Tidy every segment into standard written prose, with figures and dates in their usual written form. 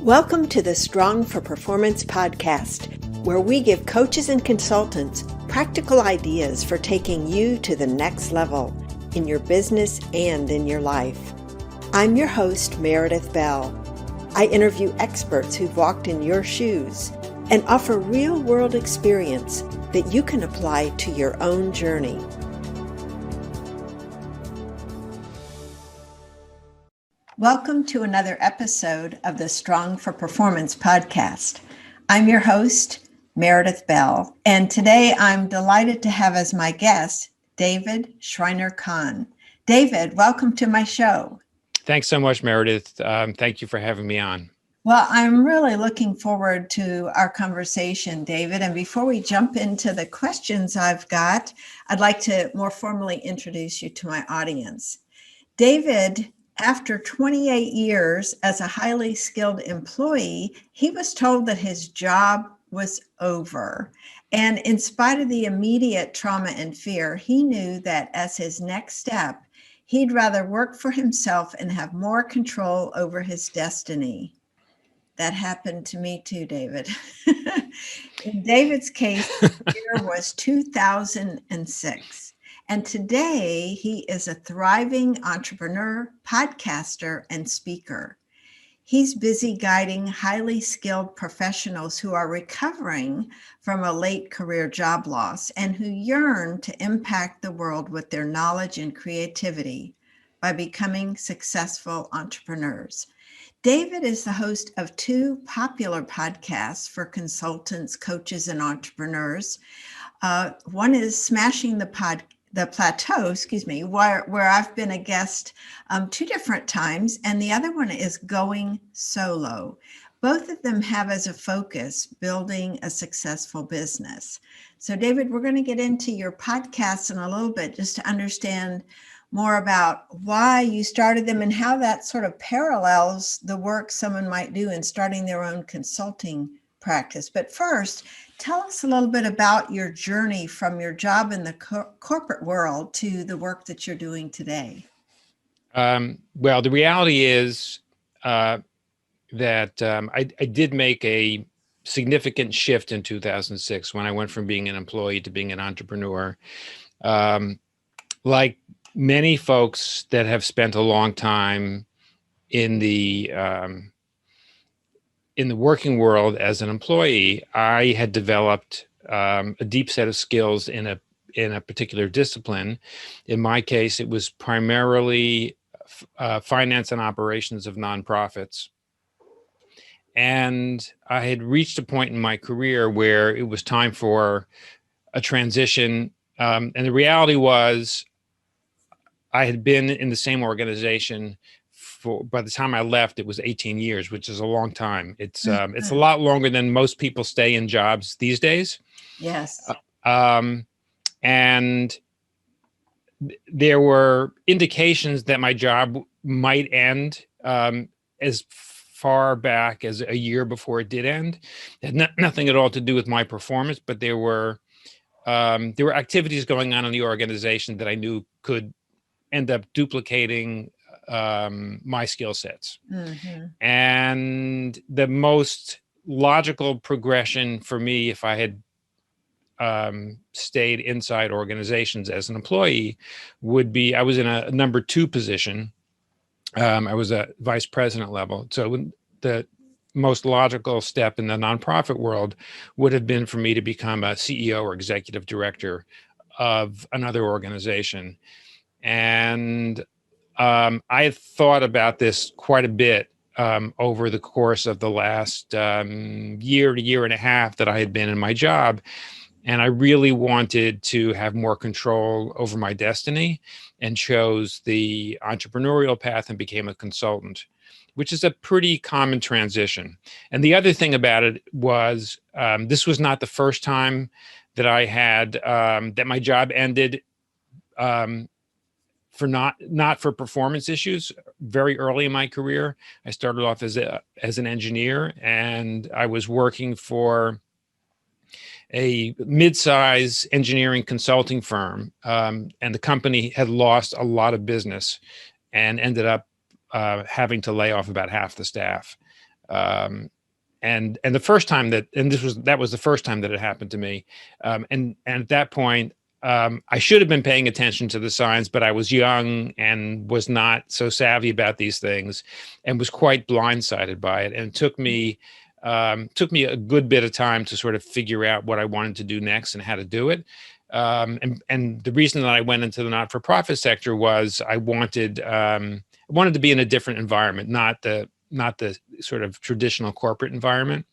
Welcome to the Strong for Performance podcast, where we give coaches and consultants practical ideas for taking you to the next level in your business and in your life. I'm your host, Meredith Bell. I interview experts who've walked in your shoes and offer real-world experience that you can apply to your own journey. Welcome to another episode of the Strong for Performance podcast. I'm your host, Meredith Bell, and today I'm delighted to have as my guest, David Shriner-Cahn. David, welcome to my show. Thanks so much, Meredith. Thank you for having me on. Well, I'm really looking forward to our conversation, David. And before we jump into the questions I've got, I'd like to more formally introduce you to my audience. David, after 28 years as a highly skilled employee, he was told that his job was over. And in spite of the immediate trauma and fear, he knew that as his next step, he'd rather work for himself and have more control over his destiny. That happened to me too, David. In David's case, the year was 2006. And today, he is a thriving entrepreneur, podcaster, and speaker. He's busy guiding highly skilled professionals who are recovering from a late career job loss and who yearn to impact the world with their knowledge and creativity by becoming successful entrepreneurs. David is the host of two popular podcasts for consultants, coaches, and entrepreneurs. One is Smashing the Plateau, where I've been a guest two different times, and the other one is Going Solo. Both of them have as a focus building a successful business. So, David, we're going to get into your podcasts in a little bit just to understand more about why you started them and how that sort of parallels the work someone might do in starting their own consulting practice. But first, tell us a little bit about your journey from your job in the corporate world to the work that you're doing today. Well, the reality is that I did make a significant shift in 2006 when I went from being an employee to being an entrepreneur. Like many folks that have spent a long time in the working world as an employee, I had developed a deep set of skills in a particular discipline. In my case, it was primarily finance and operations of nonprofits. And I had reached a point in my career where it was time for a transition. And the reality was I had been in the same organization by the time I left, it was 18 years, which is a long time. It's a lot longer than most people stay in jobs these days. Yes. And there were indications that my job might end as far back as a year before it did end. It had nothing at all to do with my performance, but there were activities going on in the organization that I knew could end up duplicating my skill sets. Mm-hmm. And the most logical progression for me, if I had stayed inside organizations as an employee, would be, I was in a number 2 position. I was a vice president level. So the most logical step in the nonprofit world would have been for me to become a CEO or executive director of another organization. And I had thought about this quite a bit over the course of the last year to year and a half that I had been in my job. And I really wanted to have more control over my destiny and chose the entrepreneurial path and became a consultant, which is a pretty common transition. And the other thing about it was this was not the first time that I had that my job ended for not for performance issues. Very early in my career, I started off as an engineer, and I was working for a mid-size engineering consulting firm, and the company had lost a lot of business and ended up having to lay off about half the staff. And the first time that was the first time that it happened to me. And at that point, I should have been paying attention to the signs, but I was young and was not so savvy about these things, and was quite blindsided by it. And it took me a good bit of time to sort of figure out what I wanted to do next and how to do it. And the reason that I went into the not-for-profit sector was I wanted to be in a different environment, not the sort of traditional corporate environment,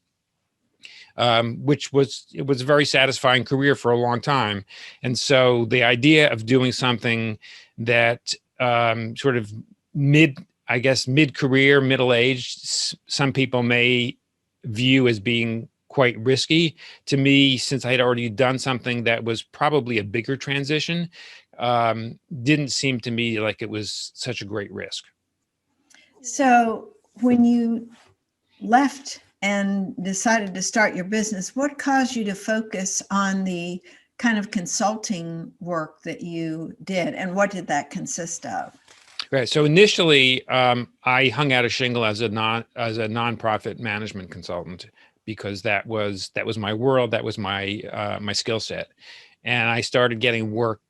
which was a very satisfying career for a long time. And so the idea of doing something that sort of mid-career, middle-aged, some people may view as being quite risky. To me, since I had already done something that was probably a bigger transition, didn't seem to me like it was such a great risk. So when you left and decided to start your business, what caused you to focus on the kind of consulting work that you did, and what did that consist of? Right. So initially, I hung out a shingle as a nonprofit management consultant, because that was my world, that was my my skill set, and I started getting work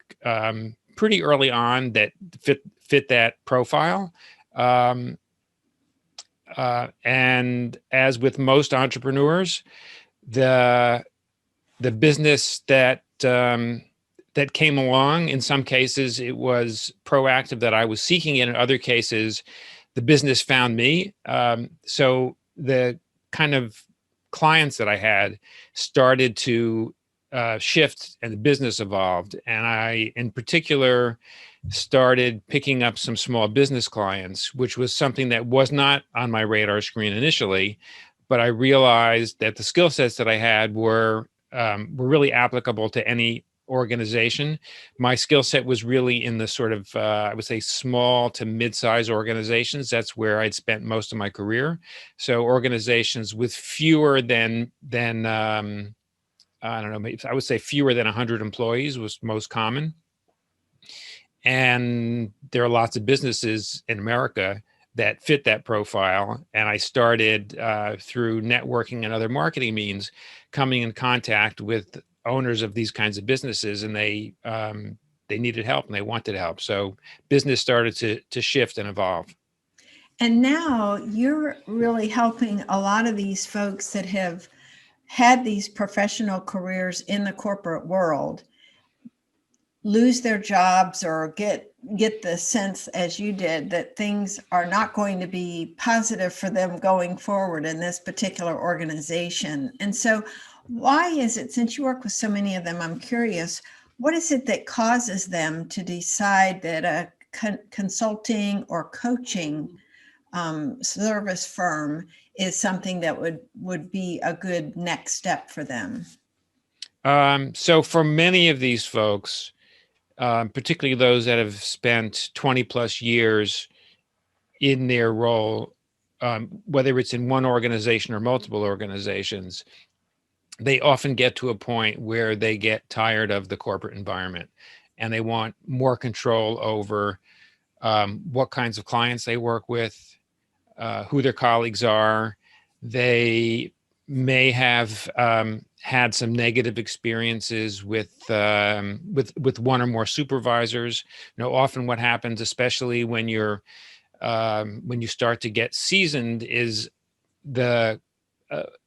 pretty early on that fit that profile. And as with most entrepreneurs, the business that came along, in some cases it was proactive that I was seeking it. In other cases, the business found me. So the kind of clients that I had started to shift, and the business evolved. And I, in particular, started picking up some small business clients, which was something that was not on my radar screen initially. But I realized that the skill sets that I had were really applicable to any organization. My skill set was really in the sort of, I would say, small to mid-size organizations. That's where I'd spent most of my career. So organizations with fewer than I don't know, maybe I would say fewer than 100 employees was most common. And there are lots of businesses in America that fit that profile. And I started through networking and other marketing means coming in contact with owners of these kinds of businesses, and they needed help and they wanted help. So business started to shift and evolve. And now you're really helping a lot of these folks that have had these professional careers in the corporate world lose their jobs, or get the sense, as you did, that things are not going to be positive for them going forward in this particular organization. And so why is it, since you work with so many of them, I'm curious, what is it that causes them to decide that a consulting or coaching service firm is something that would be a good next step for them? So for many of these folks, particularly those that have spent 20 plus years in their role, whether it's in one organization or multiple organizations, they often get to a point where they get tired of the corporate environment, and they want more control over what kinds of clients they work with, who their colleagues are. They may have had some negative experiences with one or more supervisors. Often what happens, especially when you start to get seasoned, is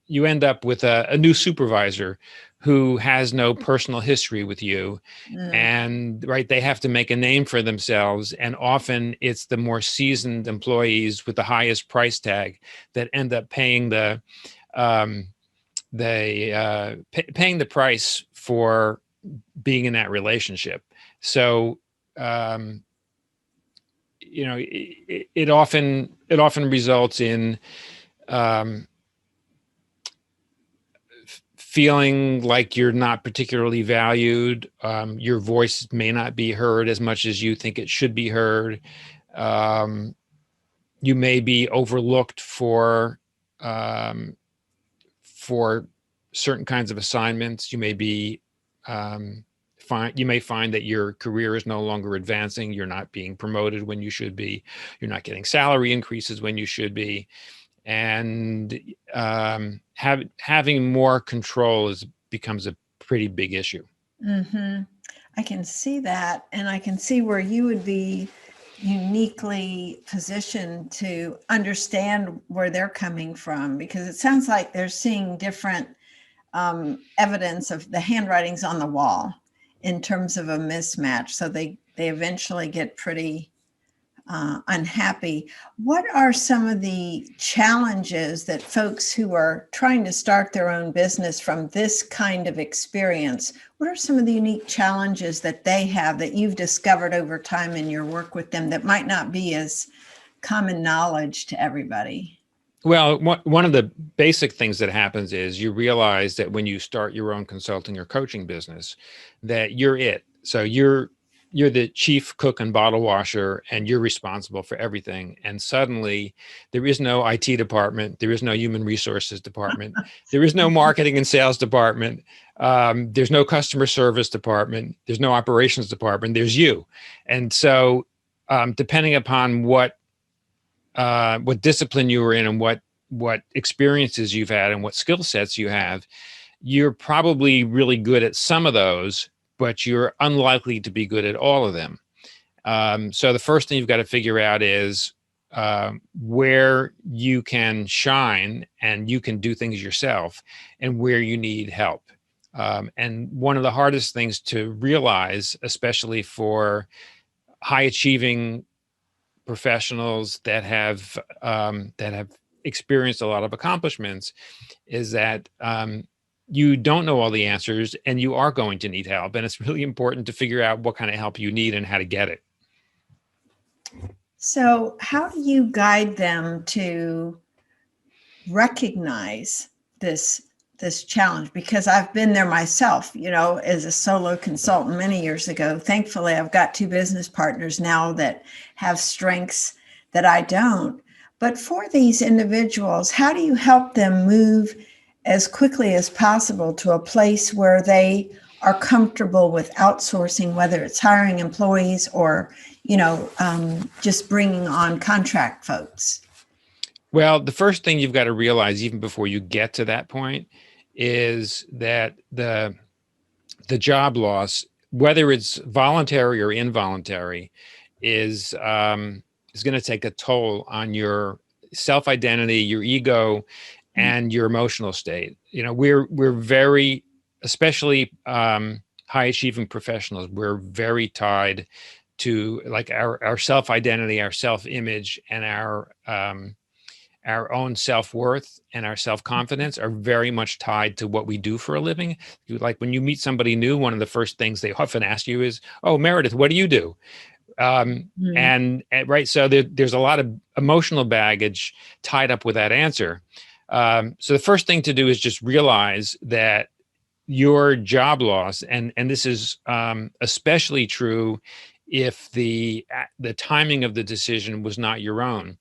you end up with a new supervisor who has no personal history with you. And right, they have to make a name for themselves. And often it's the more seasoned employees with the highest price tag that end up paying paying the price for being in that relationship. So, it often results in feeling like you're not particularly valued. Your voice may not be heard as much as you think it should be heard. You may be overlooked for certain kinds of assignments. You may find that your career is no longer advancing. You're not being promoted when you should be. You're not getting salary increases when you should be. and having more control becomes a pretty big issue. Mm-hmm. I can see that, and I can see where you would be uniquely positioned to understand where they're coming from, because it sounds like they're seeing different evidence of the handwritings on the wall in terms of a mismatch. So they eventually get pretty unhappy. What are some of the challenges that folks who are trying to start their own business from this kind of experience, what are some of the unique challenges that they have that you've discovered over time in your work with them that might not be as common knowledge to everybody? Well, one of the basic things that happens is you realize that when you start your own consulting or coaching business, that you're it. So you're the chief cook and bottle washer, and you're responsible for everything. And suddenly, there is no IT department, there is no human resources department, there is no marketing and sales department, there's no customer service department, there's no operations department. There's you, and so depending upon what discipline you were in and what experiences you've had and what skill sets you have, you're probably really good at some of those, but you're unlikely to be good at all of them. So the first thing you've got to figure out is where you can shine and you can do things yourself, and where you need help. And one of the hardest things to realize, especially for high achieving professionals that have experienced a lot of accomplishments, is that you don't know all the answers and you are going to need help, and it's really important to figure out what kind of help you need and how to get it. So how do you guide them to recognize this challenge? Because I've been there myself, as a solo consultant many years ago. Thankfully, I've got two business partners now that have strengths that I don't. But for these individuals, how do you help them move as quickly as possible to a place where they are comfortable with outsourcing, whether it's hiring employees or, just bringing on contract folks? Well, the first thing you've got to realize, even before you get to that point, is that the job loss, whether it's voluntary or involuntary, is going to take a toll on your self-identity, your ego, and your emotional state. We're very, especially high achieving professionals, we're very tied to like our self-identity, our self-image, and our own self-worth and our self-confidence are very much tied to what we do for a living. Like when you meet somebody new, one of the first things they often ask you is, "Oh, Meredith, what do you do?" And right, so there's a lot of emotional baggage tied up with that answer. So the first thing to do is just realize that your job loss, and this is especially true if the timing of the decision was not your own.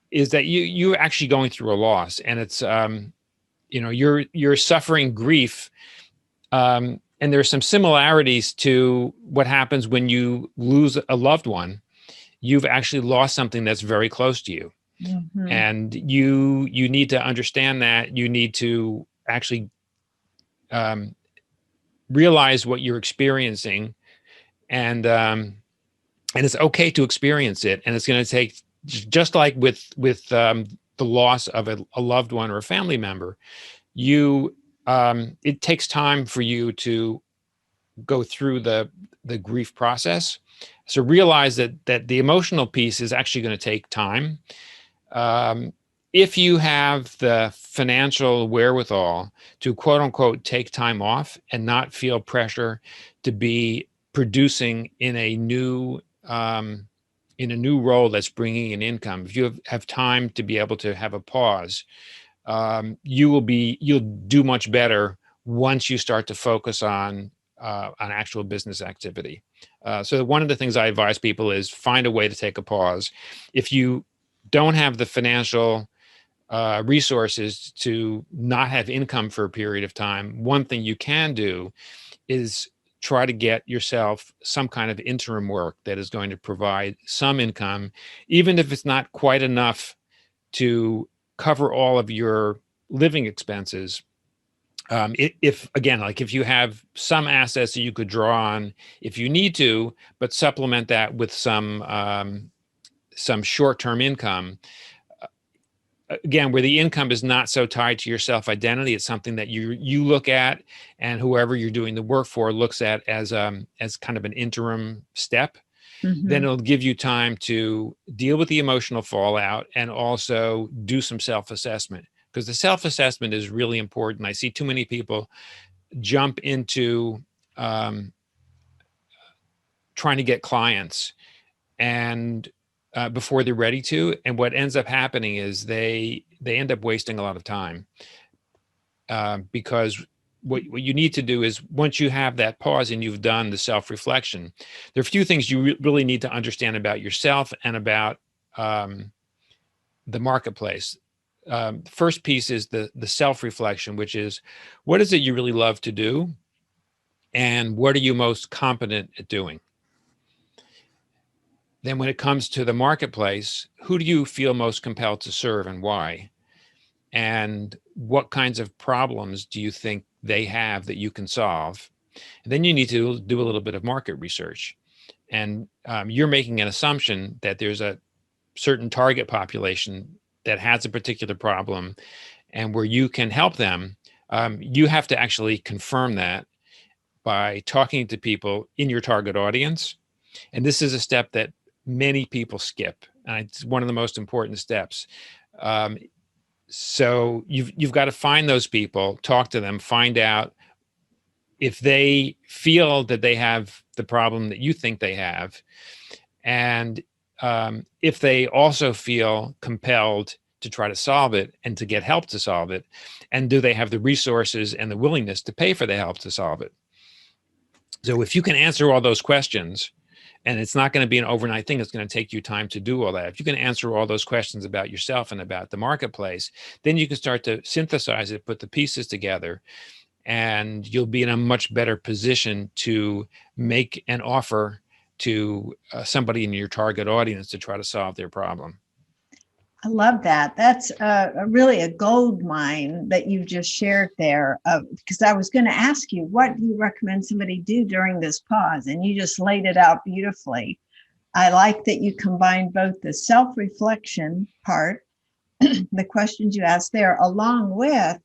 Is that you're actually going through a loss, and it's you're suffering grief, and there's some similarities to what happens when you lose a loved one. You've actually lost something that's very close to you, and you need to understand that. You need to actually realize what you're experiencing, and it's okay to experience it, and it's going to take, just like with the loss of a loved one or a family member, it takes time for you to go through the grief process. So realize that the emotional piece is actually going to take time. If you have the financial wherewithal to quote unquote take time off and not feel pressure to be producing in a new role that's bringing in income, if you have time to be able to have a pause, you'll do much better once you start to focus on actual business activity. So one of the things I advise people is find a way to take a pause. If you don't have the financial resources to not have income for a period of time, one thing you can do is try to get yourself some kind of interim work that is going to provide some income, even if it's not quite enough to cover all of your living expenses. If again, like if you have some assets that you could draw on if you need to, but supplement that with some short-term income, again, where the income is not so tied to your self-identity, it's something that you look at, and whoever you're doing the work for looks at as kind of an interim step. Then it'll give you time to deal with the emotional fallout and also do some self-assessment, because the self-assessment is really important. I see too many people jump into trying to get clients and before they're ready to, and what ends up happening is they end up wasting a lot of time, because what you need to do is, once you have that pause and you've done the self-reflection, there are a few things you really need to understand about yourself and about the marketplace. The first piece is the self-reflection, which is, what is it you really love to do, and what are you most competent at doing? Then when it comes to the marketplace, who do you feel most compelled to serve and why? And what kinds of problems do you think they have that you can solve? And then you need to do a little bit of market research. And you're making an assumption that there's a certain target population that has a particular problem and where you can help them. You have to actually confirm that by talking to people in your target audience. And this is a step that many people skip, and it's one of the most important steps. So you've got to find those people, talk to them, find out if they feel that they have the problem that you think they have, and if they also feel compelled to try to solve it and to get help to solve it, and do they have the resources and the willingness to pay for the help to solve it. So if you can answer all those questions, and it's not going to be an overnight thing, it's going to take you time to do all that. If you can answer all those questions about yourself and about the marketplace, then you can start to synthesize it, put the pieces together, and you'll be in a much better position to make an offer to somebody in your target audience to try to solve their problem. I love that. That's really a gold mine that you've just shared there. Because I was going to ask you, what do you recommend somebody do during this pause? And you just laid it out beautifully. I like that you combine both the self-reflection part, the questions you asked there, along with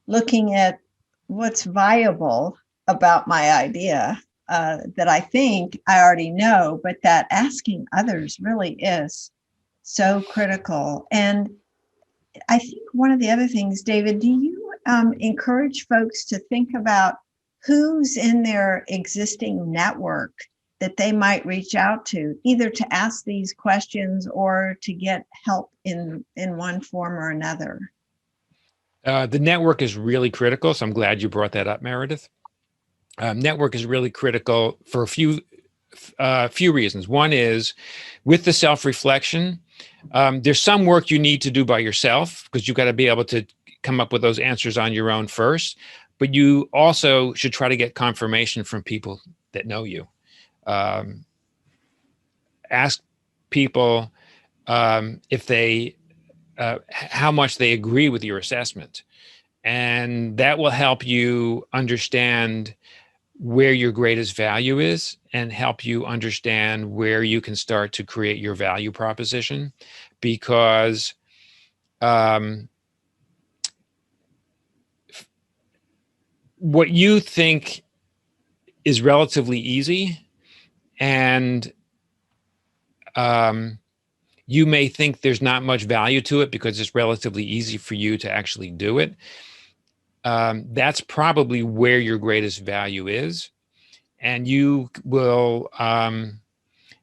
looking at what's viable about my idea that I think I already know, but that asking others really is so critical. And I think one of the other things, David, do you encourage folks to think about who's in their existing network that they might reach out to, either to ask these questions or to get help in one form or another? The network is really critical, so I'm glad you brought that up, Meredith. Network is really critical for a few reasons. One is, with the self-reflection, there's some work you need to do by yourself, because you've got to be able to come up with those answers on your own first. But you also should try to get confirmation from people that know you. Ask people if they, how much they agree with your assessment. And that will help you understand where your greatest value is, and help you understand where you can start to create your value proposition. Because what you think is relatively easy, and you may think there's not much value to it because it's relatively easy for you to actually do it. That's probably where your greatest value is. And you will,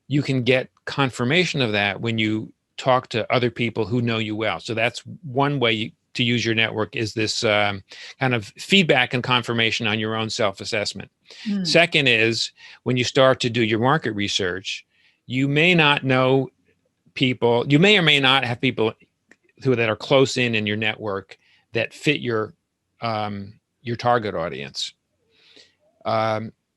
you can get confirmation of that when you talk to other people who know you well. So that's one way to use your network, is this kind of feedback and confirmation on your own self-assessment. Second is, when you start to do your market research, you may not know people, you may or may not have people that are close in your network that fit your target audience.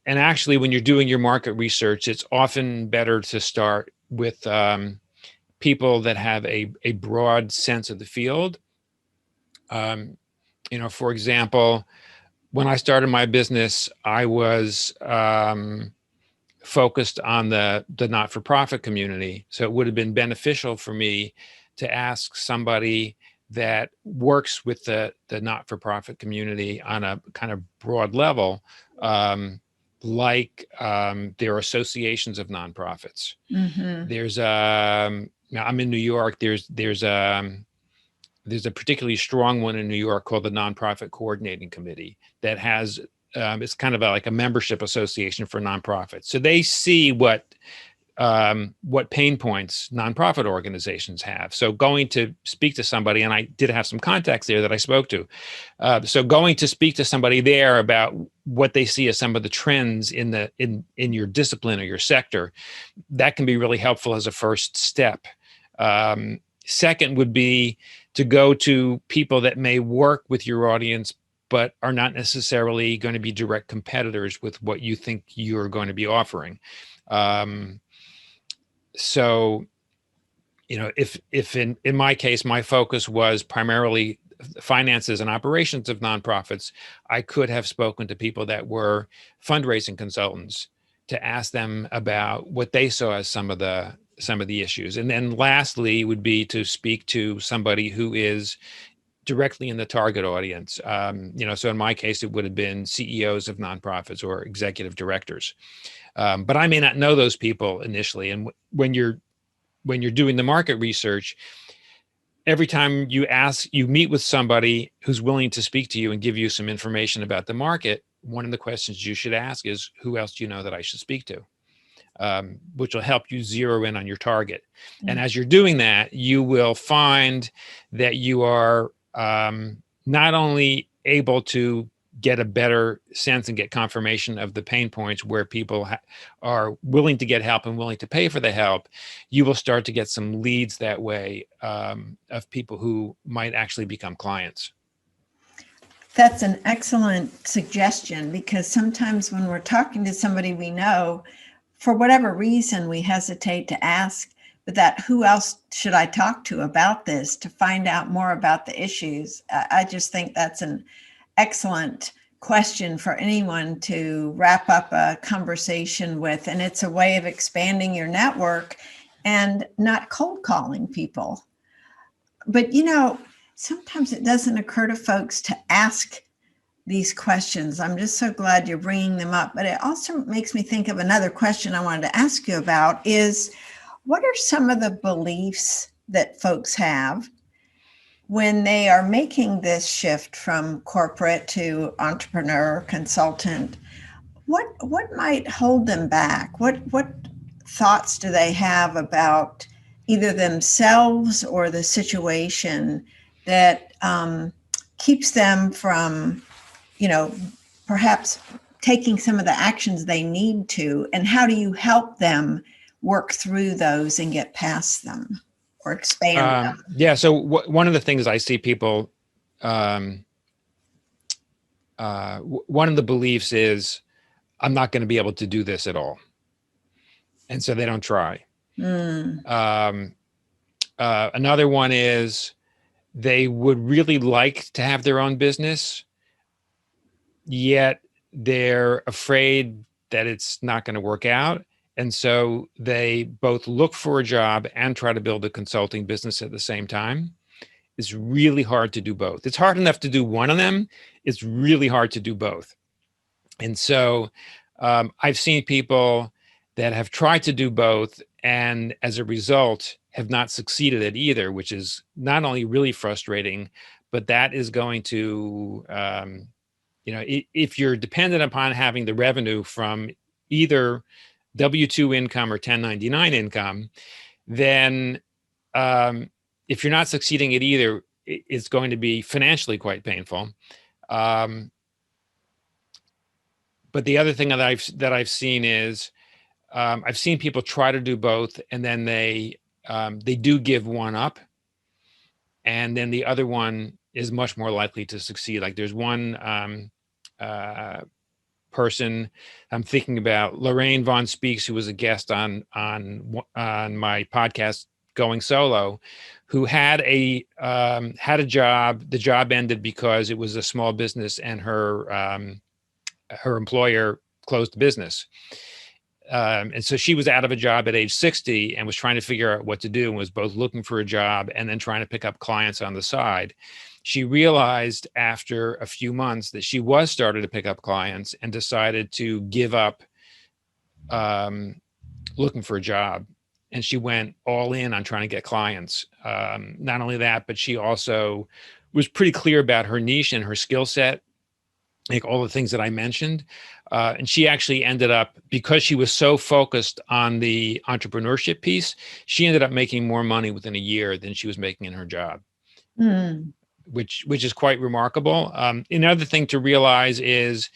And actually, when you're doing your market research, it's often better to start with people that have a broad sense of the field. For example, when I started my business, I was focused on the not-for-profit community. So it would have been beneficial for me to ask somebody that works with the not-for-profit community on a kind of broad level, like there are associations of nonprofits. Mm-hmm. There's now I'm in New York. There's a particularly strong one in New York called the Nonprofit Coordinating Committee that has it's kind of like a membership association for nonprofits. So they see what pain points nonprofit organizations have. So going to speak to somebody, and I did have some contacts there that I spoke to. So going to speak to somebody there about what they see as some of the trends in your discipline or your sector, that can be really helpful as a first step. Second would be to go to people that may work with your audience, but are not necessarily going to be direct competitors with what you think you're going to be offering. So, if in my case, my focus was primarily finances and operations of nonprofits, I could have spoken to people that were fundraising consultants to ask them about what they saw as some of the issues. And then lastly would be to speak to somebody who is directly in the target audience. So in my case, it would have been CEOs of nonprofits or executive directors. But I may not know those people initially. And when you're doing the market research, every time you meet with somebody who's willing to speak to you and give you some information about the market, one of the questions you should ask is, who else do you know that I should speak to? Which will help you zero in on your target. Mm-hmm. And as you're doing that, you will find that you are not only able to get a better sense and get confirmation of the pain points where people are willing to get help and willing to pay for the help, you will start to get some leads that way of people who might actually become clients. That's an excellent suggestion, because sometimes when we're talking to somebody we know, for whatever reason, we hesitate to ask, but that who else should I talk to about this to find out more about the issues? I just think that's an excellent question for anyone to wrap up a conversation with. And it's a way of expanding your network and not cold calling people. But, sometimes it doesn't occur to folks to ask these questions. I'm just so glad you're bringing them up. But it also makes me think of another question I wanted to ask you about is, what are some of the beliefs that folks have when they are making this shift from corporate to entrepreneur, consultant? What might hold them back? What thoughts do they have about either themselves or the situation that keeps them from, perhaps taking some of the actions they need to? And how do you help them work through those and get past them or expand them? Yeah. So one of the things I see people, one of the beliefs is, I'm not going to be able to do this at all. And so they don't try. Another one is, they would really like to have their own business, yet they're afraid that it's not going to work out. And so they both look for a job and try to build a consulting business at the same time. It's really hard to do both. It's hard enough to do one of them. It's really hard to do both. And so I've seen people that have tried to do both, and as a result have not succeeded at either, which is not only really frustrating, but that is going to, if you're dependent upon having the revenue from either W-2 income or 1099 income, then if you're not succeeding at either, it's going to be financially quite painful. But the other thing that I've seen is, I've seen people try to do both, and then they do give one up, and then the other one is much more likely to succeed. Like there's one person I'm thinking about, Lorraine Vaughn Speaks, who was a guest on my podcast Going Solo, who had a job. The job ended because it was a small business, and her employer closed the business. And so she was out of a job at age 60 and was trying to figure out what to do, and was both looking for a job and then trying to pick up clients on the side. She realized after a few months that she was starting to pick up clients, and decided to give up looking for a job. And she went all in on trying to get clients. Not only that, but she also was pretty clear about her niche and her skill set, like all the things that I mentioned. And she actually ended up, because she was so focused on the entrepreneurship piece, she ended up making more money within a year than she was making in her job, which is quite remarkable. Another thing to realize is,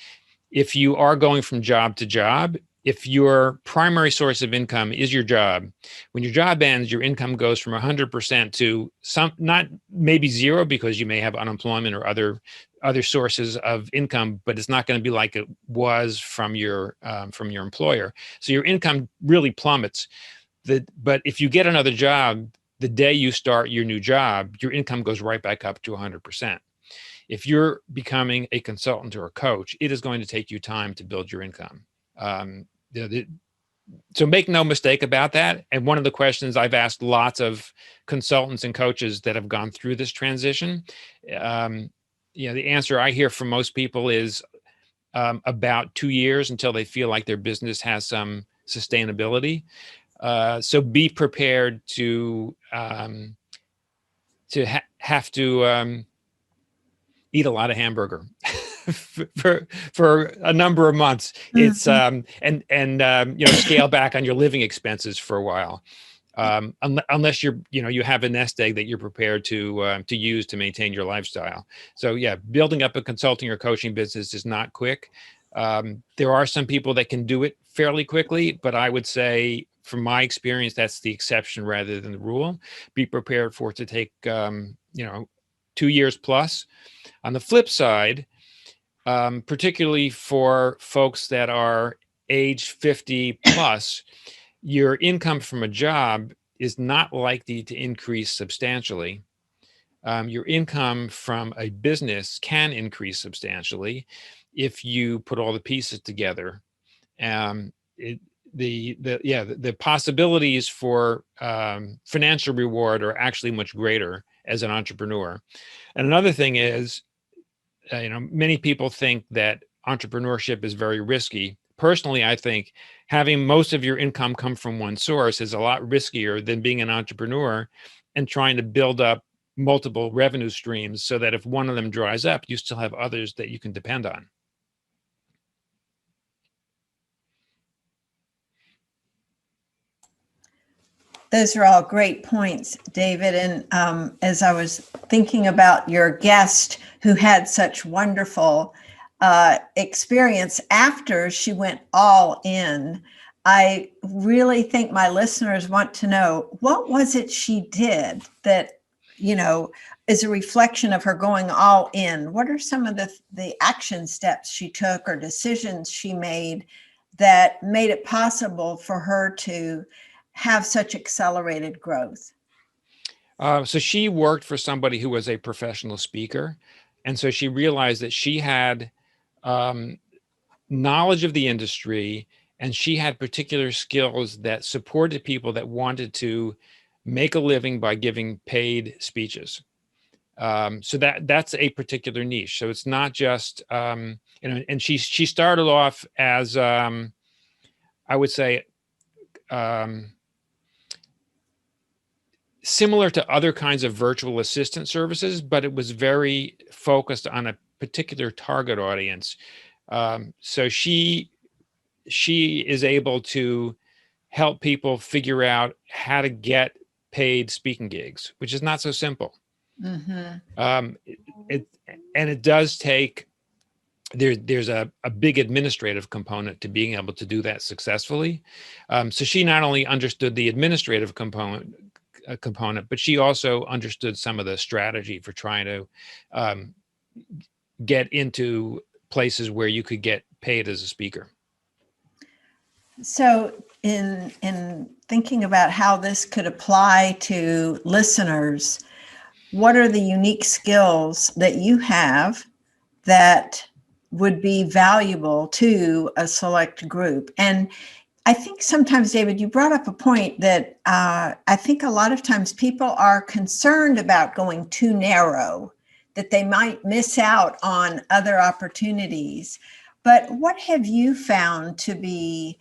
if you are going from job to job, if your primary source of income is your job, when your job ends, your income goes from 100% to not maybe zero, because you may have unemployment or other sources of income, but it's not going to be like it was from your employer. So your income really plummets. But if you get another job, the day you start your new job, your income goes right back up to 100%. If you're becoming a consultant or a coach, it is going to take you time to build your income. So make no mistake about that. And one of the questions I've asked lots of consultants and coaches that have gone through this transition, the answer I hear from most people is about 2 years until they feel like their business has some sustainability. So be prepared to have to eat a lot of hamburger for a number of months. It's scale back on your living expenses for a while, unless you have a nest egg that you're prepared to use to maintain your lifestyle. So yeah, building up a consulting or coaching business is not quick. There are some people that can do it fairly quickly, but I would say, from my experience, that's the exception rather than the rule. Be prepared for it to take 2 years plus. On the flip side, particularly for folks that are age 50 plus, your income from a job is not likely to increase substantially. Your income from a business can increase substantially if you put all the pieces together. The possibilities for financial reward are actually much greater as an entrepreneur. And another thing is, many people think that entrepreneurship is very risky. Personally, I think having most of your income come from one source is a lot riskier than being an entrepreneur and trying to build up multiple revenue streams, so that if one of them dries up, you still have others that you can depend on. Those are all great points, David. And as I was thinking about your guest who had such wonderful experience after she went all in, I really think my listeners want to know, what was it she did that, is a reflection of her going all in? What are some of the action steps she took or decisions she made that made it possible for her to have such accelerated growth? So she worked for somebody who was a professional speaker. And so she realized that she had knowledge of the industry, and she had particular skills that supported people that wanted to make a living by giving paid speeches. So that's a particular niche. So it's not just, and she started off as, I would say, similar to other kinds of virtual assistant services, but it was very focused on a particular target audience. So she is able to help people figure out how to get paid speaking gigs, which is not so simple. It does take, there's a big administrative component to being able to do that successfully. So she not only understood the administrative component, but she also understood some of the strategy for trying to get into places where you could get paid as a speaker. So in thinking about how this could apply to listeners, what are the unique skills that you have that would be valuable to a select group? And I think sometimes, David, you brought up a point that I think a lot of times people are concerned about going too narrow, that they might miss out on other opportunities. But what have you found to be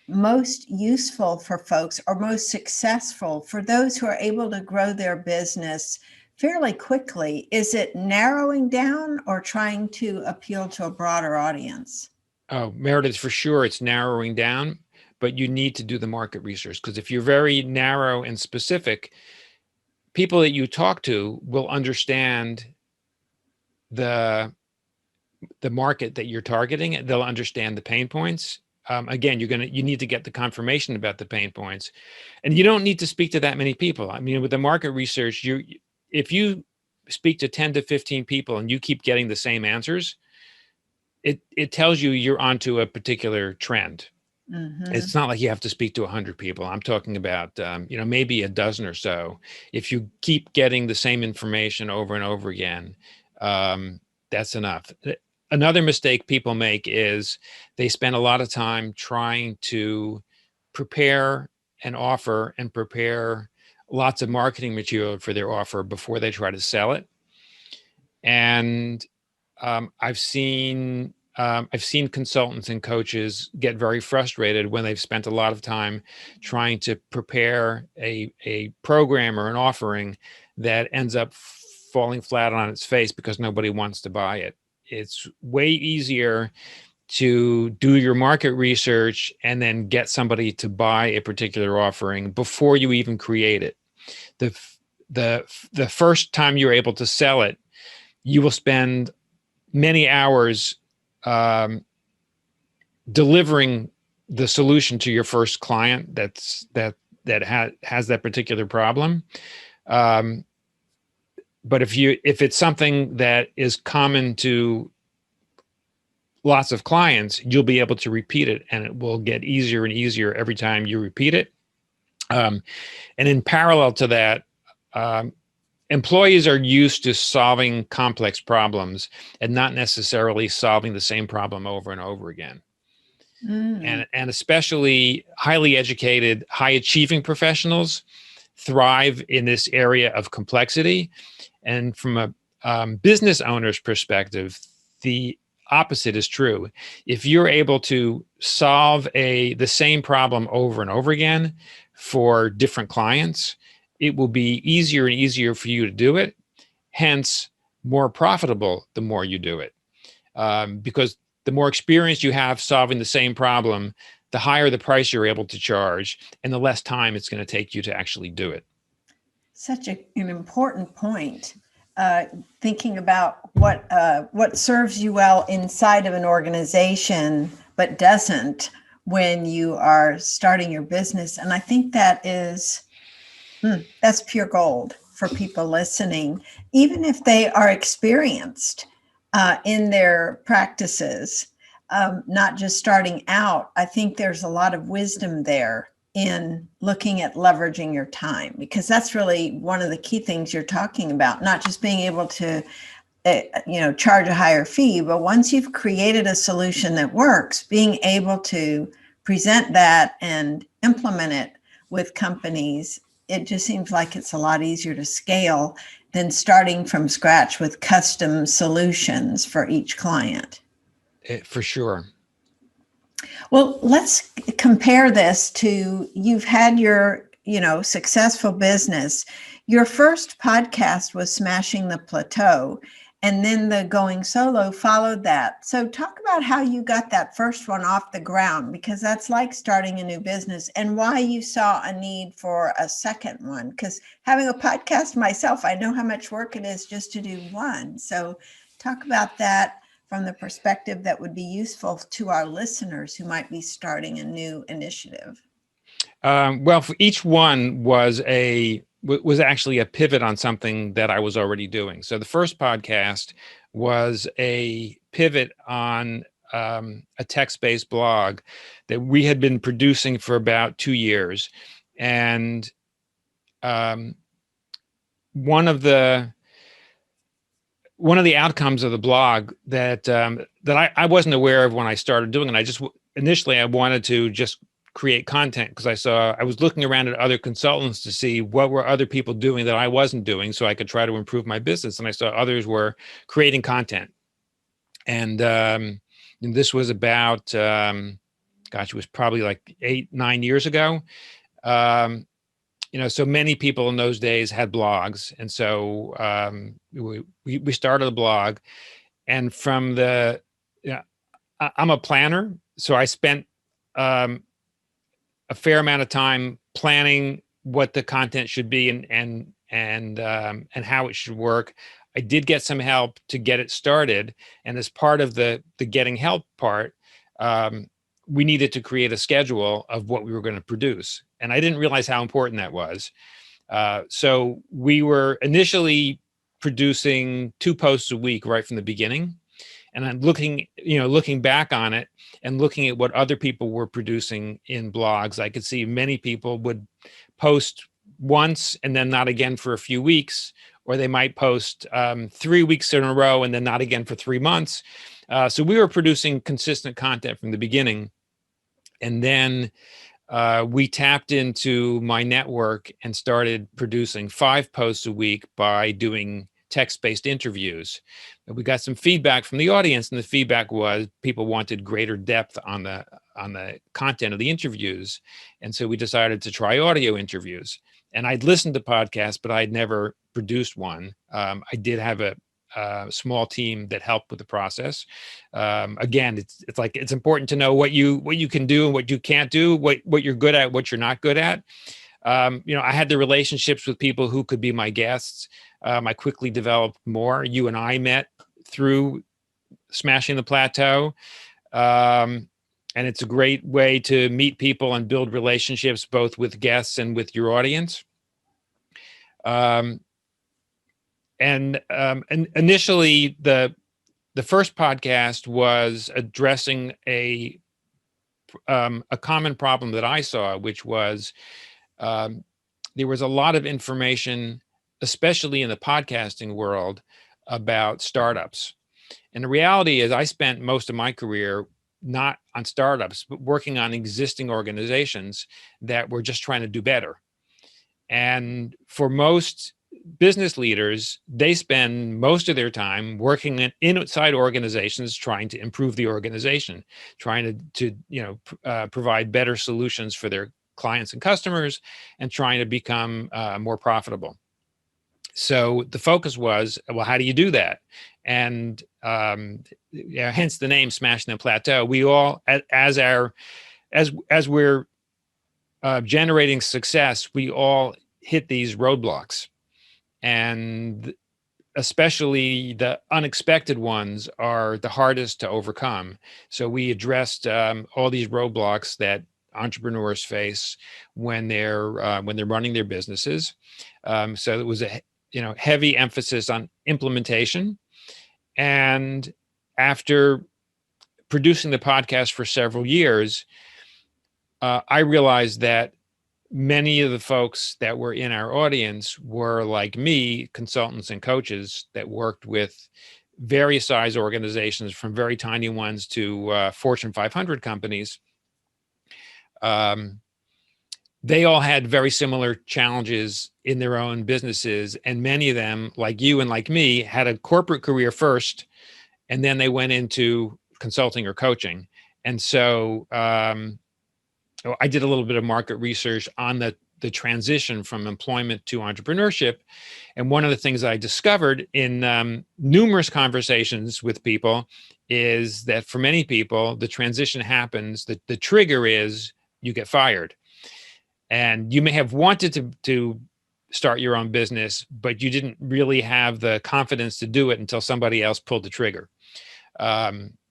most useful for folks, or most successful for those who are able to grow their business fairly quickly? Is it narrowing down or trying to appeal to a broader audience? Oh, Meredith, for sure, it's narrowing down, but you need to do the market research, because if you're very narrow and specific, people that you talk to will understand the market that you're targeting. They'll understand the pain points. Again, you need to get the confirmation about the pain points, and you don't need to speak to that many people. I mean, with the market research, if you speak to 10 to 15 people and you keep getting the same answers, it tells you you're onto a particular trend. Mm-hmm. It's not like you have to speak to 100 people. I'm talking about, maybe a dozen or so. If you keep getting the same information over and over again, that's enough. Another mistake people make is they spend a lot of time trying to prepare an offer and prepare lots of marketing material for their offer before they try to sell it. And I've seen consultants and coaches get very frustrated when they've spent a lot of time trying to prepare a program or an offering that ends up falling flat on its face because nobody wants to buy it. It's way easier to do your market research and then get somebody to buy a particular offering before you even create it. The first time you're able to sell it, you will spend many hours delivering the solution to your first client that has that particular problem. But if it's something that is common to lots of clients, you'll be able to repeat it, and it will get easier and easier every time you repeat it. And in parallel to that, employees are used to solving complex problems and not necessarily solving the same problem over and over again. And especially highly educated, high achieving professionals thrive in this area of complexity. And from a business owner's perspective, the opposite is true. If you're able to solve the same problem over and over again for different clients, it will be easier and easier for you to do it, hence more profitable the more you do it. Because the more experience you have solving the same problem, the higher the price you're able to charge, and the less time it's going to take you to actually do it. Such an important point. Thinking about what serves you well inside of an organization, but doesn't when you are starting your business. And I think that's pure gold for people listening, even if they are experienced in their practices, not just starting out. I think there's a lot of wisdom there in looking at leveraging your time, because that's really one of the key things you're talking about, not just being able to charge a higher fee, but once you've created a solution that works, being able to present that and implement it with companies. It just seems like it's a lot easier to scale than starting from scratch with custom solutions for each client. For sure. Well, let's compare this to, you've had your, successful business. Your first podcast was Smashing the Plateau, and then the Going Solo followed that. So talk about how you got that first one off the ground, because that's like starting a new business, and why you saw a need for a second one. Because having a podcast myself, I know how much work it is just to do one. So talk about that from the perspective that would be useful to our listeners who might be starting a new initiative. Well, for each one was actually a pivot on something that I was already doing. So the first podcast was a pivot on a text-based blog that we had been producing for about 2 years. And one of the outcomes of the blog that I wasn't aware of when I started doing it, initially I wanted to just create content because I was looking around at other consultants to see what were other people doing that I wasn't doing so I could try to improve my business. And I saw others were creating content. And this was about, it was probably like 8-9 years ago. So many people in those days had blogs. And so we started a blog. And from I'm a planner. So I spent a fair amount of time planning what the content should be and how it should work. I did get some help to get it started. And as part of the getting help part, we needed to create a schedule of what we were going to produce. And I didn't realize how important that was. So we were initially producing 2 posts a week right from the beginning. And I'm looking back on it and looking at what other people were producing in blogs, I could see many people would post once and then not again for a few weeks, or they might post 3 weeks in a row and then not again for 3 months. So we were producing consistent content from the beginning. And then we tapped into my network and started producing 5 posts a week by doing text-based interviews. And we got some feedback from the audience, and the feedback was people wanted greater depth on the content of the interviews. And so we decided to try audio interviews. And I'd listened to podcasts, but I'd never produced one. I did have a small team that helped with the process. Again, it's important to know what you can do and what you can't do, what you're good at, what you're not good at. I had the relationships with people who could be my guests. I quickly developed more. You and I met through Smashing the Plateau. And it's a great way to meet people and build relationships, both with guests and with your audience. And initially, the first podcast was addressing a common problem that I saw, which was there was a lot of information, especially in the podcasting world, about startups. And the reality is I spent most of my career not on startups, but working on existing organizations that were just trying to do better. And for most business leaders, they spend most of their time working inside organizations, trying to improve the organization, trying to provide better solutions for their clients and customers, and trying to become more profitable. So the focus was, well, how do you do that? And hence the name Smashing the Plateau. We all, as we're generating success, we all hit these roadblocks, and especially the unexpected ones are the hardest to overcome. So we addressed all these roadblocks that entrepreneurs face when they're running their businesses. So it was a heavy emphasis on implementation. And after producing the podcast for several years, I realized that many of the folks that were in our audience were like me, consultants and coaches that worked with various size organizations, from very tiny ones to Fortune 500 companies. They all had very similar challenges in their own businesses. And many of them, like you and like me, had a corporate career first, and then they went into consulting or coaching. And so I did a little bit of market research on the transition from employment to entrepreneurship. And one of the things I discovered in numerous conversations with people is that for many people, the transition happens, the trigger is you get fired. And you may have wanted to start your own business, but you didn't really have the confidence to do it until somebody else pulled the trigger.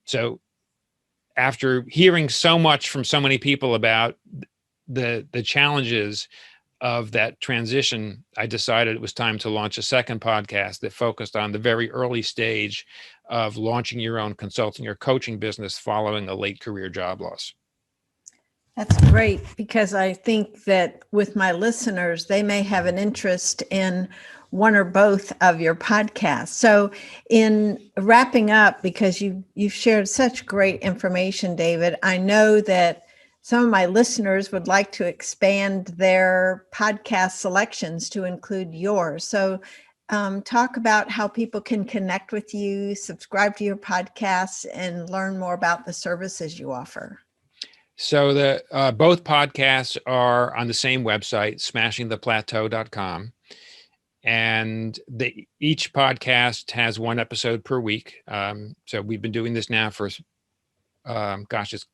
So after hearing so much from so many people about the challenges of that transition, I decided it was time to launch a second podcast that focused on the very early stage of launching your own consulting or coaching business following a late career job loss. That's great, because I think that with my listeners, they may have an interest in one or both of your podcasts. So in wrapping up, because you've shared such great information, David, I know that some of my listeners would like to expand their podcast selections to include yours. So talk about how people can connect with you, subscribe to your podcasts, and learn more about the services you offer. So both podcasts are on the same website, smashingtheplateau.com. And each podcast has one episode per week. So we've been doing this now for, it's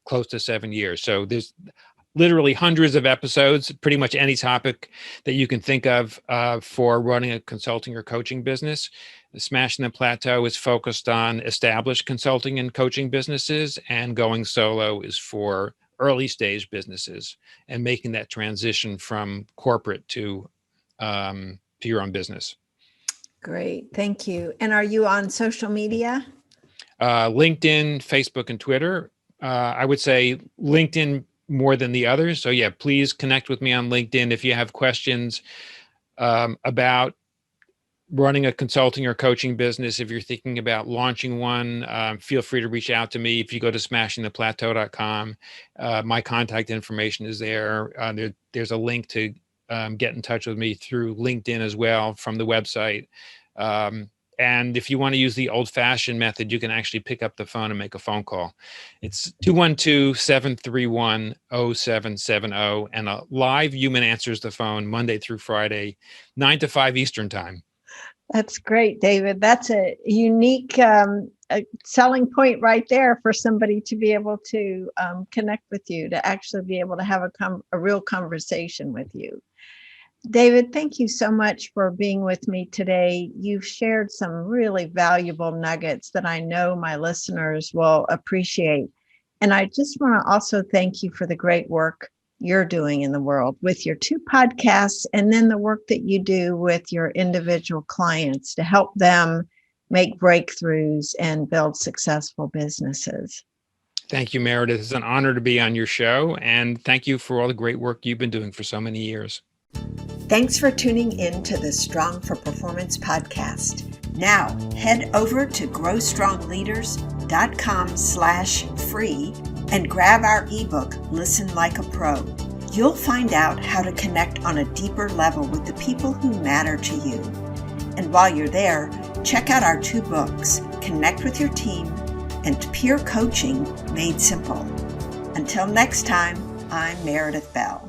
close to 7 years. So there's literally hundreds of episodes, pretty much any topic that you can think of for running a consulting or coaching business. Smashing the Plateau is focused on established consulting and coaching businesses, and Going Solo is for early stage businesses and making that transition from corporate to your own business. Great. Thank you. And are you on social media? LinkedIn, Facebook, and Twitter. I would say LinkedIn more than the others. So yeah, please connect with me on LinkedIn. If you have questions about running a consulting or coaching business, if you're thinking about launching one, feel free to reach out to me. If you go to smashingtheplateau.com, my contact information is there. There's a link to get in touch with me through LinkedIn as well from the website. And if you want to use the old-fashioned method, you can actually pick up the phone and make a phone call. It's 212-731-0770, and a live human answers the phone Monday through Friday, 9 to 5 Eastern time. That's great, David. That's a unique selling point right there for somebody to be able to connect with you, to actually be able to have a real conversation with you. David, thank you so much for being with me today. You've shared some really valuable nuggets that I know my listeners will appreciate. And I just want to also thank you for the great work you're doing in the world with your 2 podcasts, and then the work that you do with your individual clients to help them make breakthroughs and build successful businesses. Thank you, Meredith. It's an honor to be on your show. And thank you for all the great work you've been doing for so many years. Thanks for tuning in to the Strong for Performance podcast. Now head over to growstrongleaders.com/free and grab our ebook, Listen Like a Pro. You'll find out how to connect on a deeper level with the people who matter to you. And while you're there, check out our 2 books, Connect with Your Team and Peer Coaching Made Simple. Until next time, I'm Meredith Bell.